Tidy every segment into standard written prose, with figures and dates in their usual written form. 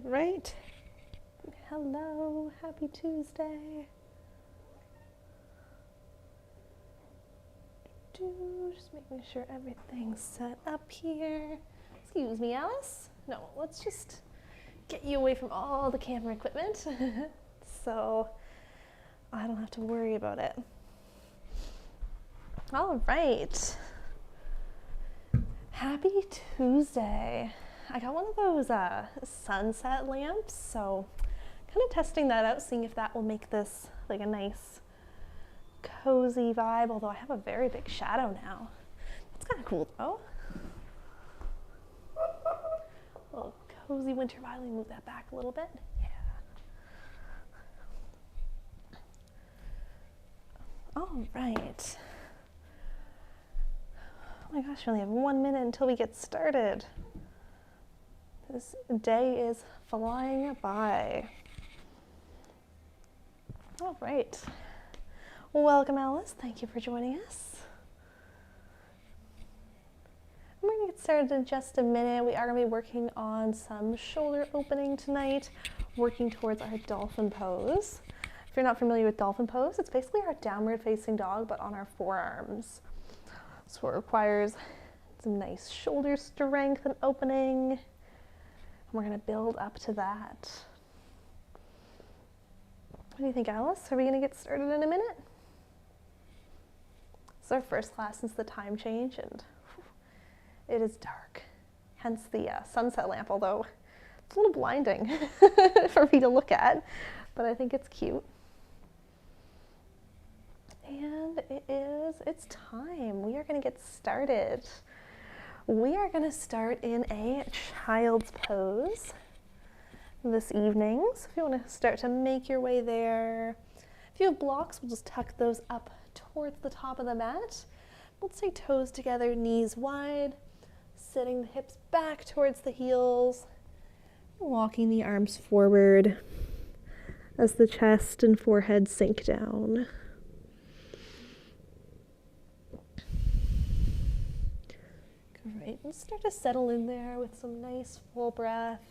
All right. Hello, happy Tuesday. Just making sure everything's set up here. Excuse me, Alice. No, let's just get you away from all the camera equipment so I don't have to worry about it. All right. Happy Tuesday. I got one of those sunset lamps, so kind of testing that out, seeing if that will make this like a nice cozy vibe, although I have a very big shadow now. That's kind of cool though. A little cozy winter vibe. Let me move that back a little bit. Yeah. All right. Oh my gosh, we only have 1 minute until we get started. This day is flying by. All right. Welcome, Alice. Thank you for joining us. We're going to get started in just a minute. We are going to be working on some shoulder opening tonight, working towards our dolphin pose. If you're not familiar with dolphin pose, it's basically our downward facing dog, but on our forearms. So it requires some nice shoulder strength and opening. And we're going to build up to that. What do you think, Alice? Are we going to get started in a minute? It's our first class since the time change, and it is dark. Hence the sunset lamp, although it's a little blinding for me to look at, but I think it's cute. And it's time. We are going to get started. We are going to start in a child's pose this evening. So if you want to start to make your way there, if you have blocks, we'll just tuck those up towards the top of the mat. We'll stay toes together, knees wide, sitting the hips back towards the heels, walking the arms forward as the chest and forehead sink down. Great, and start to settle in there with some nice full breath.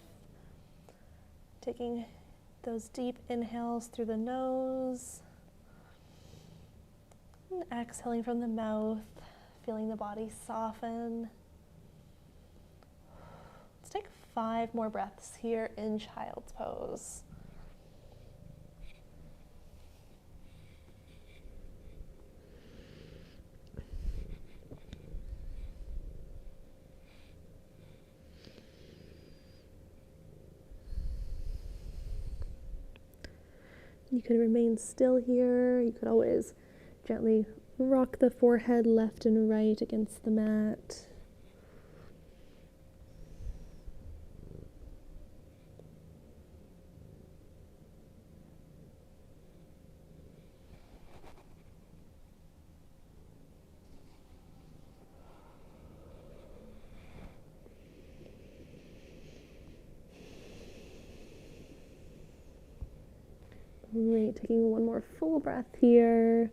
Taking those deep inhales through the nose and exhaling from the mouth, feeling the body soften. Let's take 5 more breaths here in child's pose. You could remain still here. You could always gently rock the forehead left and right against the mat. Great, taking one more full breath here.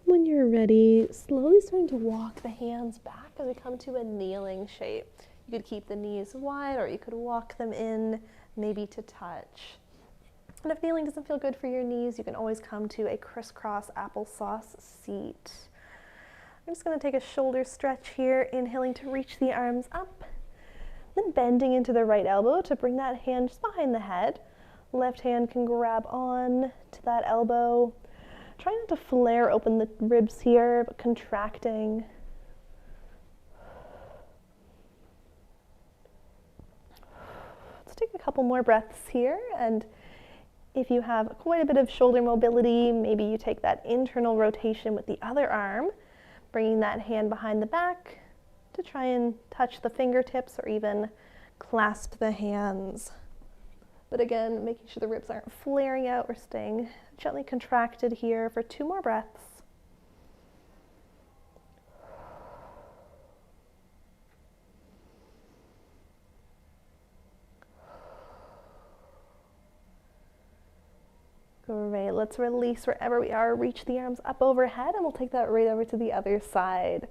When you're ready, slowly starting to walk the hands back as we come to a kneeling shape. You could keep the knees wide, or you could walk them in, maybe to touch. And if kneeling doesn't feel good for your knees, you can always come to a crisscross applesauce seat. I'm just going to take a shoulder stretch here, inhaling to reach the arms up, then bending into the right elbow to bring that hand just behind the head. Left hand can grab on to that elbow. Try not to flare open the ribs here, but contracting. Let's take a couple more breaths here, and if you have quite a bit of shoulder mobility, maybe you take that internal rotation with the other arm, bringing that hand behind the back to try and touch the fingertips or even clasp the hands. But again, making sure the ribs aren't flaring out. We're staying gently contracted here for 2 more breaths. Great. let's release wherever we are. Reach the arms up overhead, and we'll take that right over to the other side.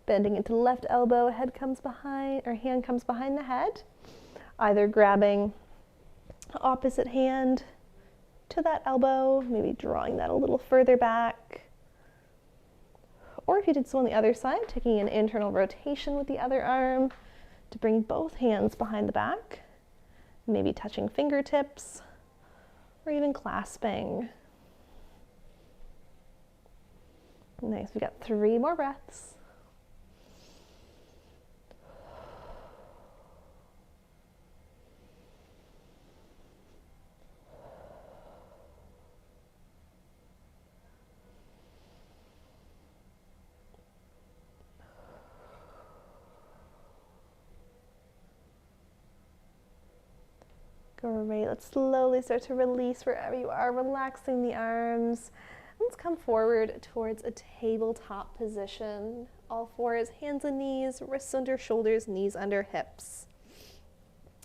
Bending into the left elbow, head comes behind, or hand comes behind the head. Either grabbing opposite hand to that elbow, maybe drawing that a little further back. Or if you did so on the other side, taking an internal rotation with the other arm to bring both hands behind the back, maybe touching fingertips or even clasping. Nice, we've got 3 more breaths. Great, let's slowly start to release wherever you are, relaxing the arms. Let's come forward towards a tabletop position. All fours, hands and knees, wrists under shoulders, knees under hips.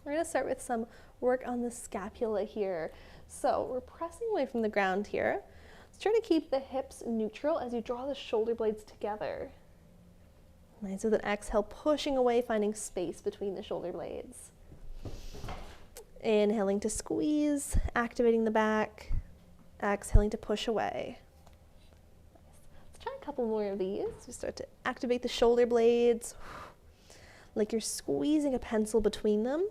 We're gonna start with some work on the scapula here. So we're pressing away from the ground here. Let's try to keep the hips neutral as you draw the shoulder blades together. Nice, with an exhale, pushing away, finding space between the shoulder blades. Inhaling to squeeze, activating the back. Exhaling to push away. Let's try a couple more of these. We start to activate the shoulder blades, like you're squeezing a pencil between them,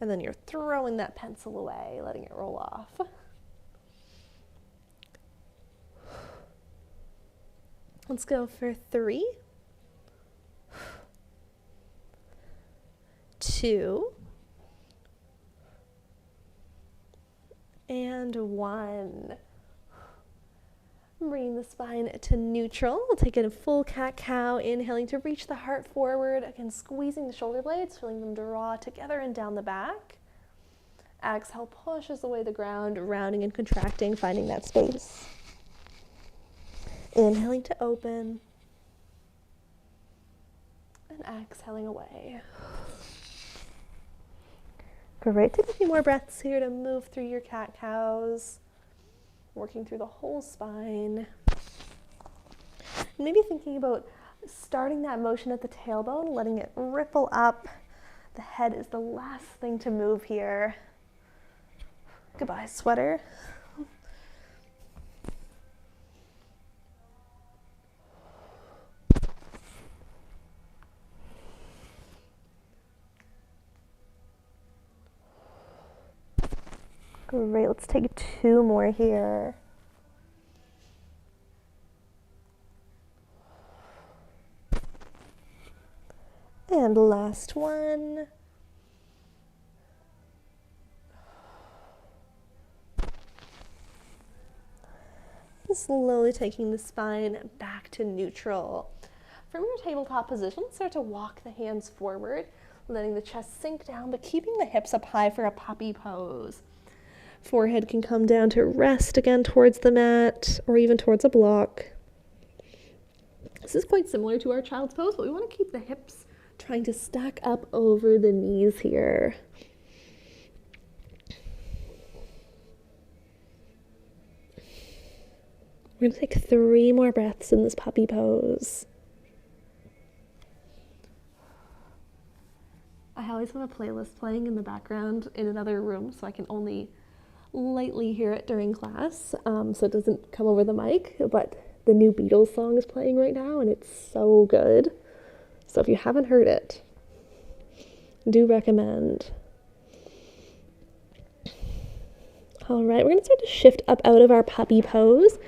and then you're throwing that pencil away, letting it roll off. Let's go for 3, 2, and 1. Bringing the spine to neutral. We'll take it in full cat-cow, inhaling to reach the heart forward. Again, squeezing the shoulder blades, feeling them draw together and down the back. Exhale, pushes away the ground, rounding and contracting, finding that space. Inhaling to open. And exhaling away. Great, take a few more breaths here to move through your cat-cows, working through the whole spine. Maybe thinking about starting that motion at the tailbone, letting it ripple up. The head is the last thing to move here. Goodbye, sweater. Great, let's take 2 more here. And last one. Slowly taking the spine back to neutral. From your tabletop position, start to walk the hands forward, letting the chest sink down, but keeping the hips up high for a puppy pose. Forehead can come down to rest again towards the mat or even towards a block. This is quite similar to our child's pose, but we want to keep the hips trying to stack up over the knees here. We're going to take 3 more breaths in this puppy pose. I always have a playlist playing in the background in another room, so I can only lightly hear it during class, so it doesn't come over the mic, but the new Beatles song is playing right now, and it's so good. So if you haven't heard it, do recommend. All right, we're going to start to shift up out of our puppy pose,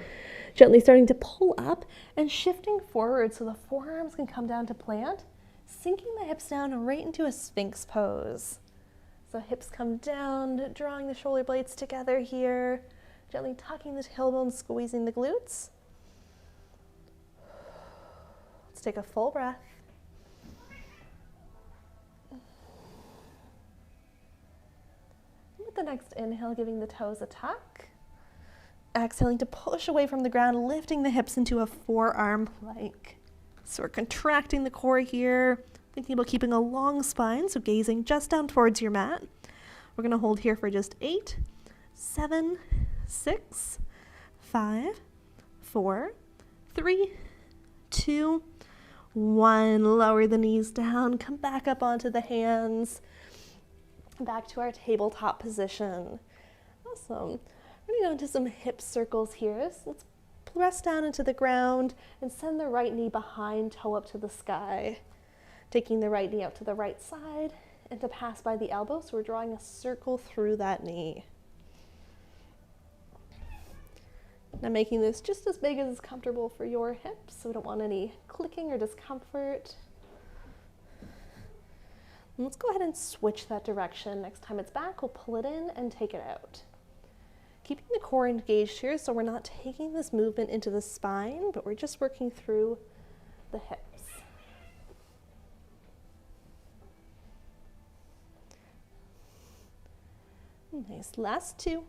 gently starting to pull up and shifting forward so the forearms can come down to plant, sinking the hips down right into a Sphinx pose. So hips come down, drawing the shoulder blades together here, gently tucking the tailbone, squeezing the glutes. Let's take a full breath. With the next inhale, giving the toes a tuck. Exhaling to push away from the ground, lifting the hips into a forearm plank. So we're contracting the core here, thinking about keeping a long spine, so gazing just down towards your mat. We're going to hold here for just 8, 7, 6, 5, 4, 3, 2, 1. Lower the knees down, come back up onto the hands, back to our tabletop position. Awesome. We're going to go into some hip circles here. So let's press down into the ground and send the right knee behind, toe up to the sky. Taking the right knee out to the right side and to pass by the elbow, so we're drawing a circle through that knee. Now making this just as big as is comfortable for your hips, so we don't want any clicking or discomfort. And let's go ahead and switch that direction. Next time it's back, we'll pull it in and take it out. Keeping the core engaged here, so we're not taking this movement into the spine, but we're just working through the hips. Nice, last 2.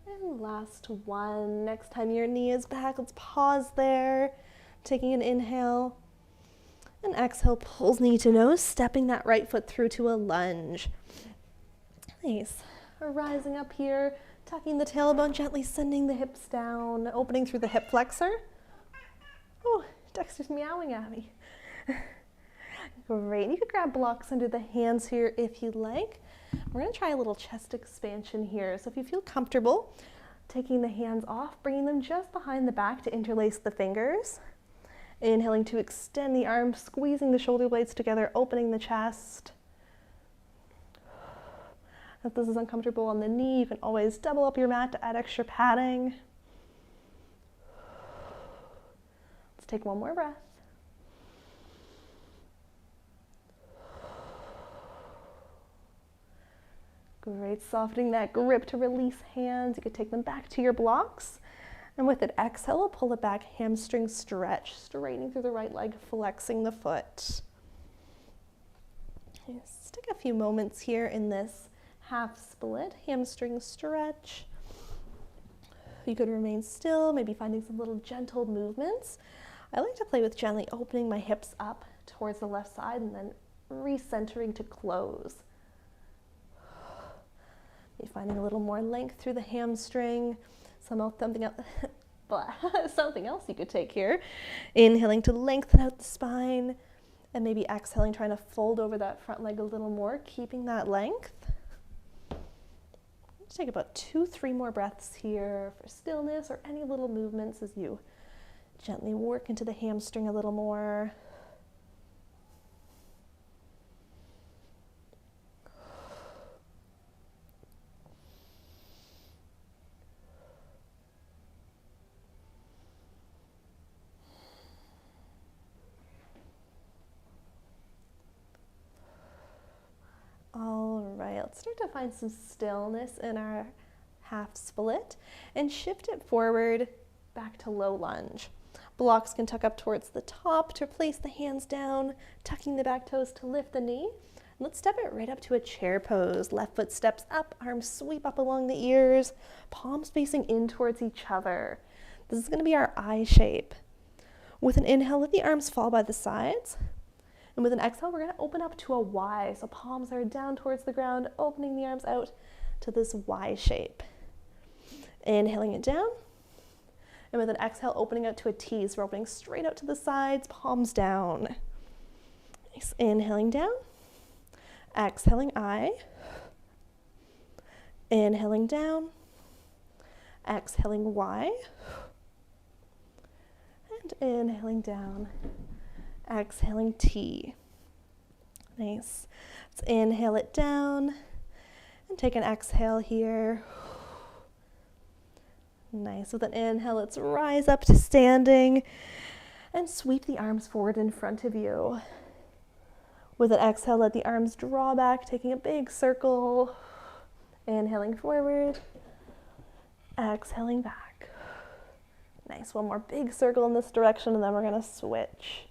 And last 1. Next time your knee is back, let's pause there. Taking an inhale. And exhale, pulls knee to nose, stepping that right foot through to a lunge. Nice. We're rising up here, tucking the tailbone, gently sending the hips down, opening through the hip flexor. Oh, Dexter's meowing at me. Great. You could grab blocks under the hands here if you'd like. We're going to try a little chest expansion here. So if you feel comfortable, taking the hands off, bringing them just behind the back to interlace the fingers. Inhaling to extend the arms, squeezing the shoulder blades together, opening the chest. If this is uncomfortable on the knee, you can always double up your mat to add extra padding. Let's take one more breath. Great, softening that grip to release hands. You could take them back to your blocks. And with it, exhale, pull it back, hamstring stretch, straightening through the right leg, flexing the foot. Just take a few moments here in this half split, hamstring stretch. You could remain still, maybe finding some little gentle movements. I like to play with gently opening my hips up towards the left side and then recentering to close. Maybe finding a little more length through the hamstring. Something else you could take here. Inhaling to lengthen out the spine, and maybe exhaling, trying to fold over that front leg a little more, keeping that length. Let's take about 2-3 more breaths here for stillness or any little movements as you gently work into the hamstring a little more. All right, let's start to find some stillness in our half split and shift it forward back to low lunge. Blocks can tuck up towards the top to place the hands down, tucking the back toes to lift the knee. And let's step it right up to a chair pose. Left foot steps up, arms sweep up along the ears, palms facing in towards each other. This is going to be our I shape. With an inhale, let the arms fall by the sides. And with an exhale, we're going to open up to a Y. So palms are down towards the ground, opening the arms out to this Y shape. Inhaling it down. And with an exhale, opening out to a T. So we're opening straight out to the sides, palms down. Nice. Inhaling down. Exhaling I. Inhaling down. Exhaling Y. And inhaling down. Exhaling T. Nice. Let's inhale it down and take an exhale here. Nice. With an inhale, let's rise up to standing and sweep the arms forward in front of you. With an exhale, let the arms draw back, taking a big circle. Inhaling forward, exhaling back. Nice. One more big circle in this direction, and then we're going to switch.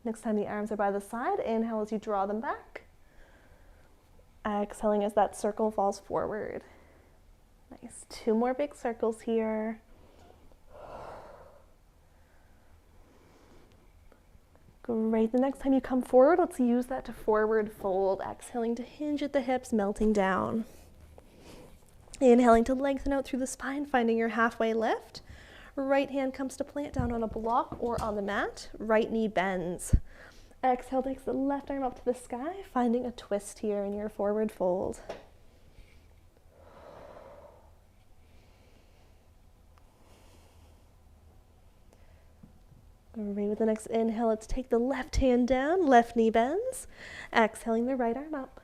Next time the arms are by the side, inhale as you draw them back. Exhaling as that circle falls forward. Nice. 2 more big circles here. Great. The next time you come forward, let's use that to forward fold. Exhaling to hinge at the hips, melting down. Inhaling to lengthen out through the spine, finding your halfway lift. Right hand comes to plant down on a block or on the mat. Right knee bends. Exhale, takes the left arm up to the sky, finding a twist here in your forward fold. Great. With the next inhale, let's take the left hand down, left knee bends. Exhaling the right arm up.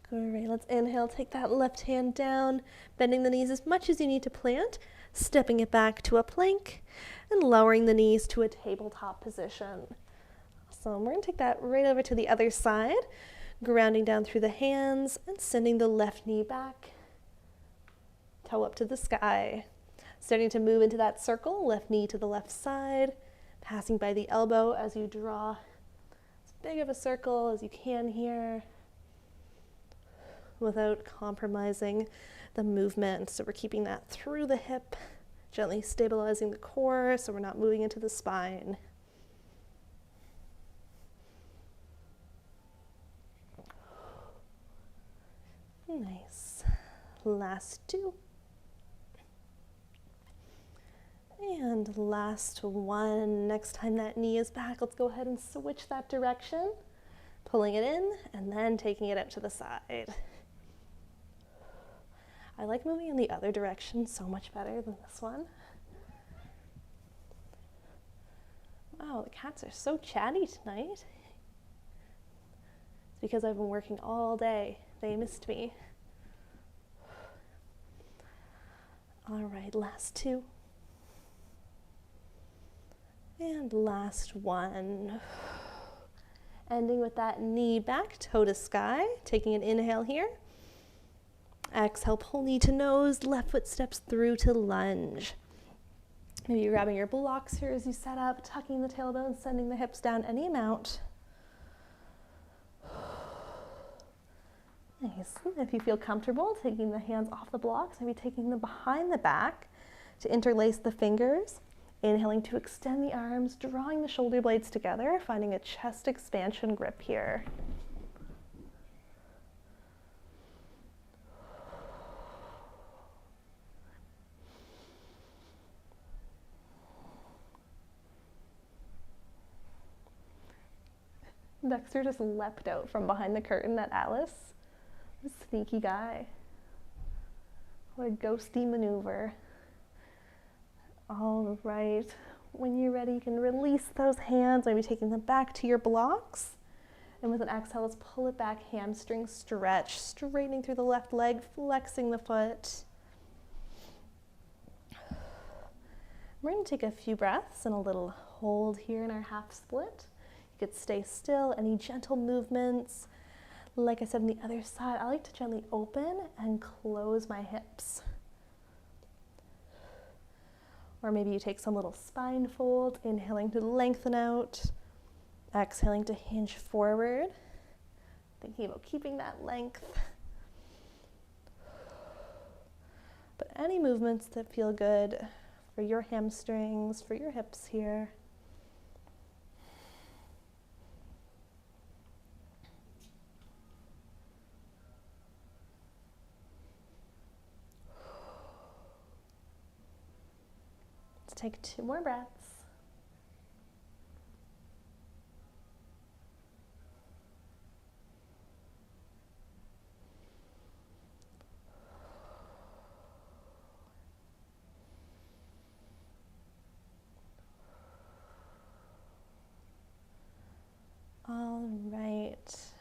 Great. Let's inhale, take that left hand down, bending the knees as much as you need to plant, stepping it back to a plank, and lowering the knees to a tabletop position. So we're going to take that right over to the other side, grounding down through the hands and sending the left knee back, toe up to the sky. Starting to move into that circle, left knee to the left side, passing by the elbow as you draw as big of a circle as you can here without compromising the movement. So we're keeping that through the hip, gently stabilizing the core so we're not moving into the spine. Nice. Last two. And last one. Next time that knee is back, let's go ahead and switch that direction. Pulling it in and then taking it out to the side. I like moving in the other direction so much better than this one. Wow, the cats are so chatty tonight. It's because I've been working all day. They missed me. All right, last two. And last one. Ending with that knee back, toe to sky. Taking an inhale here. Exhale, pull knee to nose, left foot steps through to lunge. Maybe you're grabbing your blocks here as you set up, tucking the tailbone, sending the hips down any amount. Nice. If you feel comfortable, taking the hands off the blocks, maybe taking them behind the back to interlace the fingers. Inhaling to extend the arms, drawing the shoulder blades together, finding a chest expansion grip here. Dexter just leapt out from behind the curtain at Alice. A sneaky guy. What a ghosty maneuver. All right, when you're ready, you can release those hands, maybe taking them back to your blocks. And with an exhale, let's pull it back, hamstring stretch, straightening through the left leg, flexing the foot. We're going to take a few breaths and a little hold here in our half split. You could stay still, any gentle movements. Like I said on the other side, I like to gently open and close my hips. Or maybe you take some little spine fold, inhaling to lengthen out, exhaling to hinge forward, thinking about keeping that length. But any movements that feel good for your hamstrings, for your hips here. Take 2 more breaths. All right,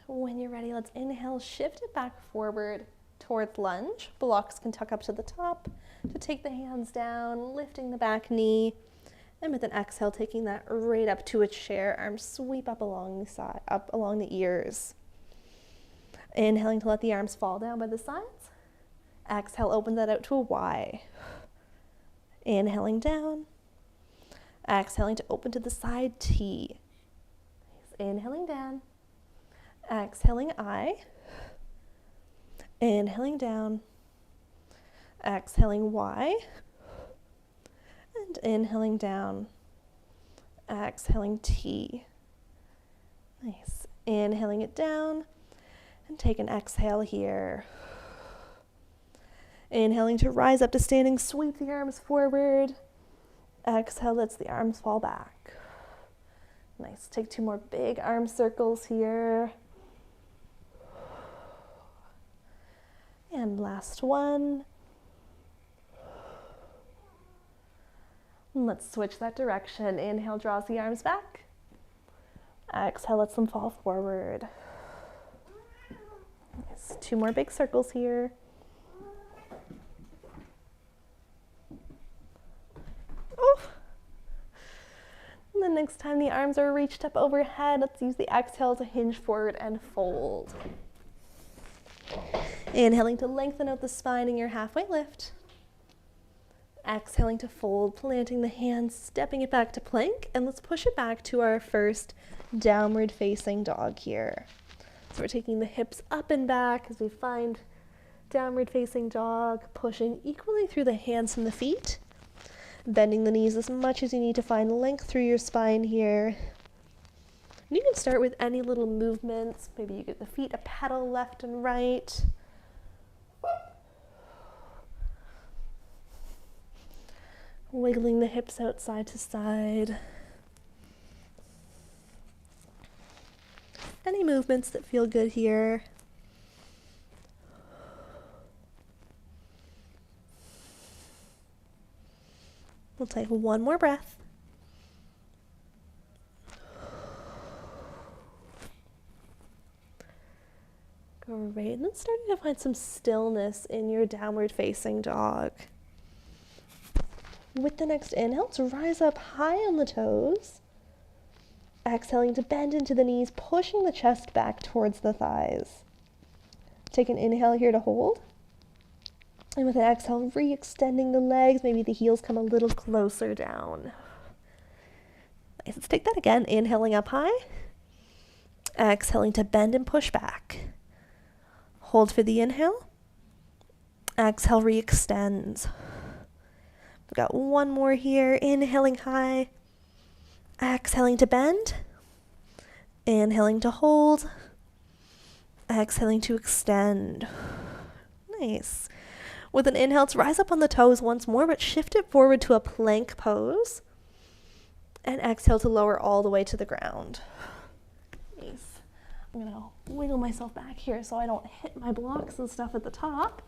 when you're ready, let's inhale, shift it back forward towards lunge. Blocks can tuck up to the top to take the hands down, lifting the back knee, and with an exhale, taking that right up to a chair. Arms sweep up along the side, up along the ears. Inhaling to let the arms fall down by the sides. Exhale, open that out to a Y. Inhaling down. Exhaling to open to the side T. Inhaling down. Exhaling I. Inhaling down. Exhaling Y. And inhaling down. Exhaling T. Nice. Inhaling it down. And take an exhale here. Inhaling to rise up to standing, sweep the arms forward. Exhale, lets the arms fall back. Nice. Take 2 more big arm circles here. And last one. And let's switch that direction. Inhale, draws the arms back. Exhale, lets them fall forward. Nice. 2 more big circles here. Oh. And the next time the arms are reached up overhead, let's use the exhale to hinge forward and fold. Inhaling to lengthen out the spine in your halfway lift. Exhaling to fold, planting the hands, stepping it back to plank, and let's push it back to our first downward facing dog here. So we're taking the hips up and back as we find downward facing dog, pushing equally through the hands and the feet, bending the knees as much as you need to find length through your spine here. And you can start with any little movements. Maybe you give the feet a pedal left and right. Wiggling the hips out side to side. Any movements that feel good here. We'll take one more breath. Great, and then starting to find some stillness in your downward facing dog. With the next inhale, to rise up high on the toes. Exhaling to bend into the knees, pushing the chest back towards the thighs. Take an inhale here to hold. And with an exhale, re-extending the legs. Maybe the heels come a little closer down. Nice. Let's take that again. Inhaling up high. Exhaling to bend and push back. Hold for the inhale. Exhale, re-extends. We've got one more here. Inhaling high. Exhaling to bend. Inhaling to hold. Exhaling to extend. Nice. With an inhale, to rise up on the toes once more, but shift it forward to a plank pose. And exhale to lower all the way to the ground. Nice. I'm going to wiggle myself back here so I don't hit my blocks and stuff at the top.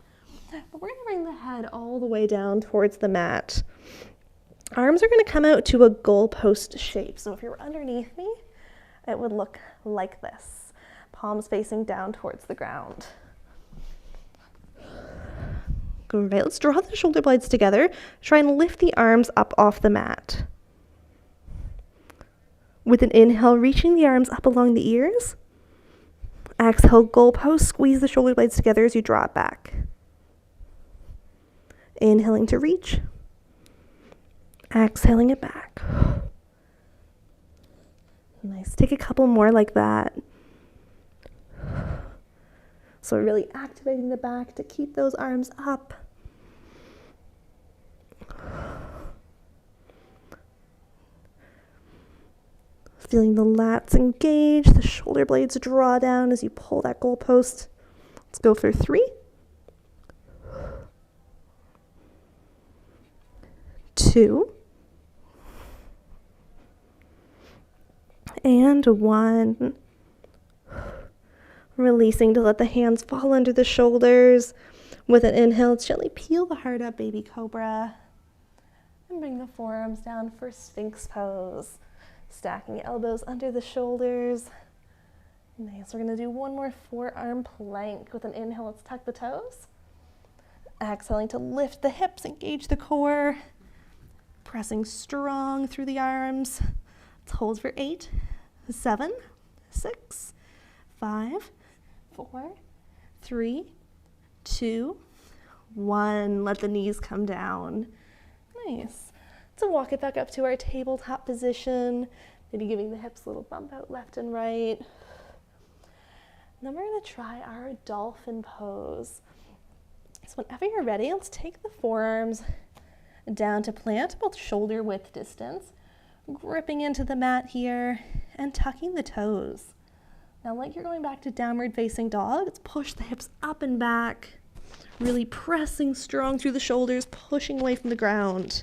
But we're going to bring the head all the way down towards the mat. Arms are going to come out to a goalpost shape. So if you were underneath me, it would look like this. Palms facing down towards the ground. Great, let's draw the shoulder blades together. Try and lift the arms up off the mat. With an inhale, reaching the arms up along the ears. Exhale, goalpost, squeeze the shoulder blades together as you draw it back. Inhaling to reach. Exhaling it back. Nice. Take a couple more like that. So really activating the back to keep those arms up. Feeling the lats engage, the shoulder blades draw down as you pull that goalpost. Let's go for 3. 2. And 1. Releasing to let the hands fall under the shoulders. With an inhale, gently peel the heart up, baby cobra. And bring the forearms down for Sphinx pose. Stacking elbows under the shoulders. Nice. We're going to do one more forearm plank. With an inhale, let's tuck the toes. Exhaling to lift the hips, engage the core. Pressing strong through the arms. Let's hold for 8, 7, 6, 5, 4, 3, 2, 1. Let the knees come down. Nice. So walk it back up to our tabletop position. Maybe giving the hips a little bump out left and right. And then we're going to try our dolphin pose. So whenever you're ready, let's take the forearms Down to plant, both shoulder width distance. Gripping into the mat here and tucking the toes. Now, like you're going back to downward facing dog, let's push the hips up and back, really pressing strong through the shoulders, pushing away from the ground.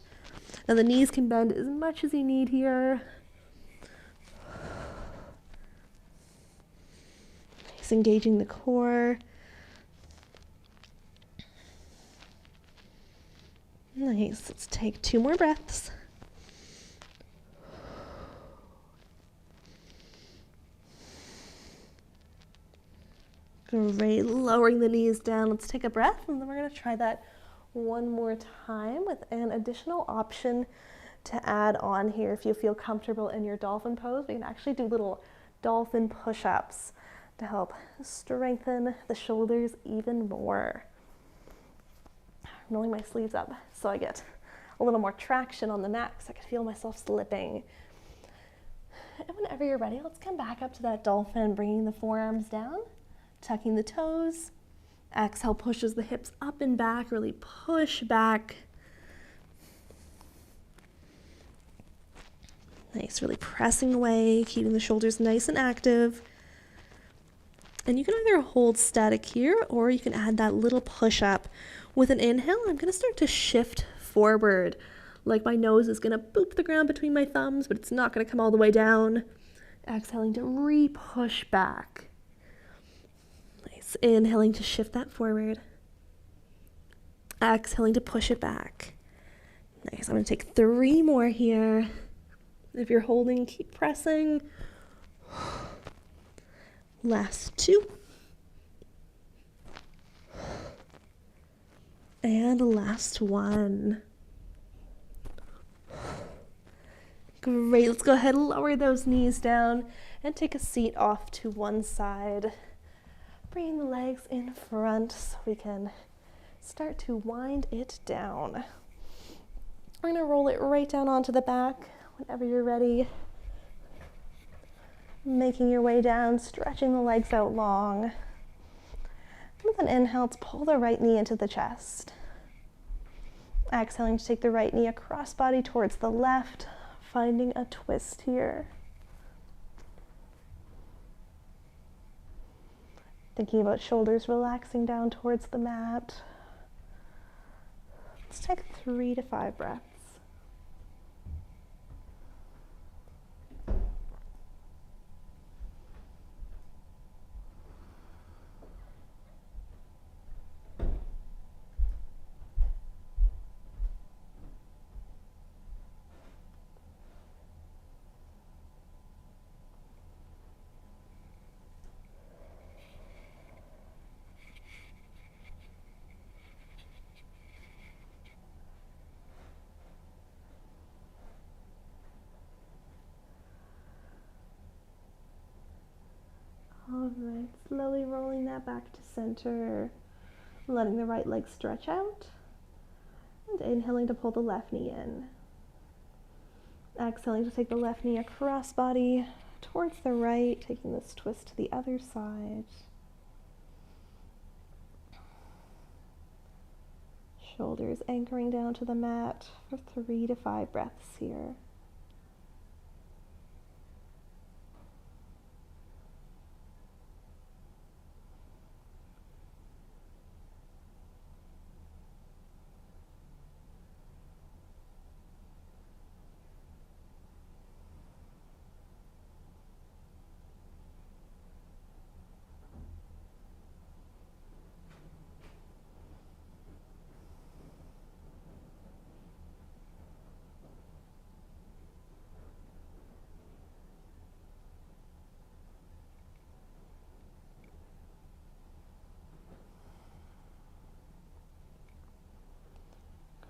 Now the knees can bend as much as you need here. Just engaging the core. Nice, let's take 2 more breaths. Great, lowering the knees down. Let's take a breath, and then we're going to try that one more time with an additional option to add on here. If you feel comfortable in your dolphin pose, we can actually do little dolphin push-ups to help strengthen the shoulders even more. I'm rolling my sleeves up so I get a little more traction on the mat because I can feel myself slipping. And whenever you're ready, let's come back up to that dolphin, bringing the forearms down. Tucking the toes. Exhale, pushes the hips up and back, really push back. Nice, really pressing away, keeping the shoulders nice and active. And you can either hold static here or you can add that little push up. With an inhale, I'm going to start to shift forward. Like my nose is going to boop the ground between my thumbs, but it's not going to come all the way down. Exhaling to re-push back. Inhaling to shift that forward. Exhaling to push it back. Nice. I'm going to take 3 more here. If you're holding, keep pressing. Last 2. And last 1. Great. Let's go ahead and lower those knees down and take a seat off to one side. Bringing the legs in front so we can start to wind it down. We're going to roll it right down onto the back whenever you're ready. Making your way down, stretching the legs out long. With an inhale, to pull the right knee into the chest. Exhaling to take the right knee across body towards the left, finding a twist here. Thinking about shoulders relaxing down towards the mat. Let's take 3 to 5 breaths. All right, slowly rolling that back to center, letting the right leg stretch out, and inhaling to pull the left knee in. Exhaling to take the left knee across body towards the right, taking this twist to the other side. Shoulders anchoring down to the mat for 3 to 5 breaths here.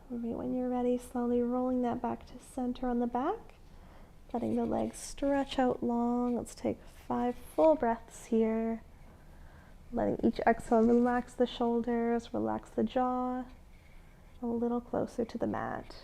When you're ready, slowly rolling that back to center on the back, letting the legs stretch out long. Let's take 5 full breaths here. Letting each exhale relax the shoulders, relax the jaw, a little closer to the mat.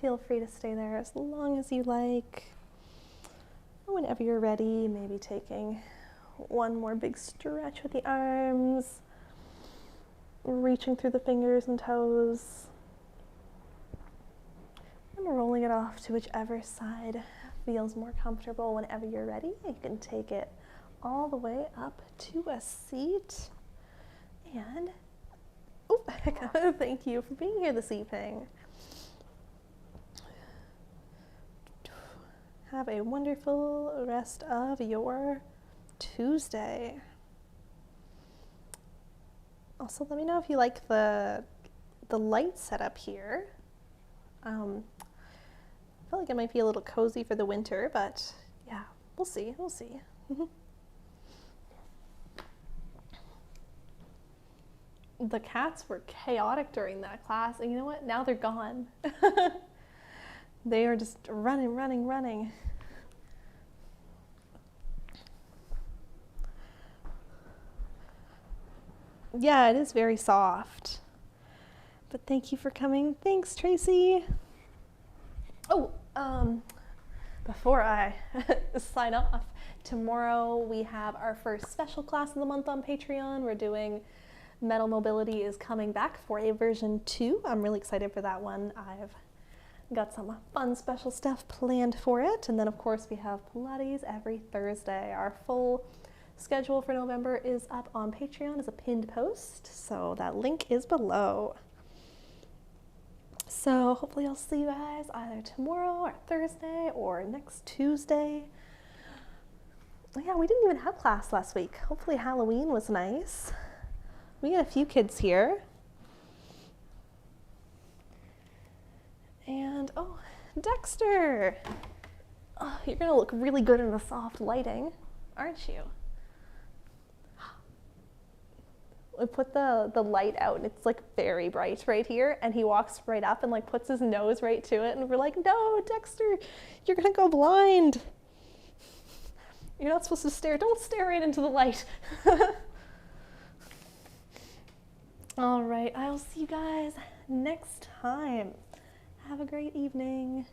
Feel free to stay there as long as you like. Whenever you're ready, maybe taking one more big stretch with the arms, reaching through the fingers and toes, and rolling it off to whichever side feels more comfortable. Whenever you're ready, you can take it all the way up to a seat. And thank you for being here this evening. Have a wonderful rest of your Tuesday. Also, let me know if you like the light setup here. I feel like it might be a little cozy for the winter, but yeah, we'll see. The cats were chaotic during that class, and you know what? Now they're gone. They are just running. Yeah, it is very soft. But thank you for coming. Thanks, Tracy. Oh, before I sign off, tomorrow we have our first special class of the month on Patreon. We're doing Metal Mobility is coming back for a version 2. I'm really excited for that one. I've got some fun special stuff planned for it. And then of course we have Pilates every Thursday. Our full schedule for November is up on Patreon as a pinned post, so that link is below. So hopefully I'll see you guys either tomorrow or Thursday or next Tuesday. Yeah, we didn't even have class last week. Hopefully Halloween was nice. We got a few kids here. And oh, Dexter! Oh, you're gonna look really good in the soft lighting, aren't you? We put the light out and it's like very bright right here, and he walks right up and like puts his nose right to it, and we're like, no, Dexter, you're gonna go blind. You're not supposed to stare. Don't stare right into the light. All right, I'll see you guys next time. Have a great evening.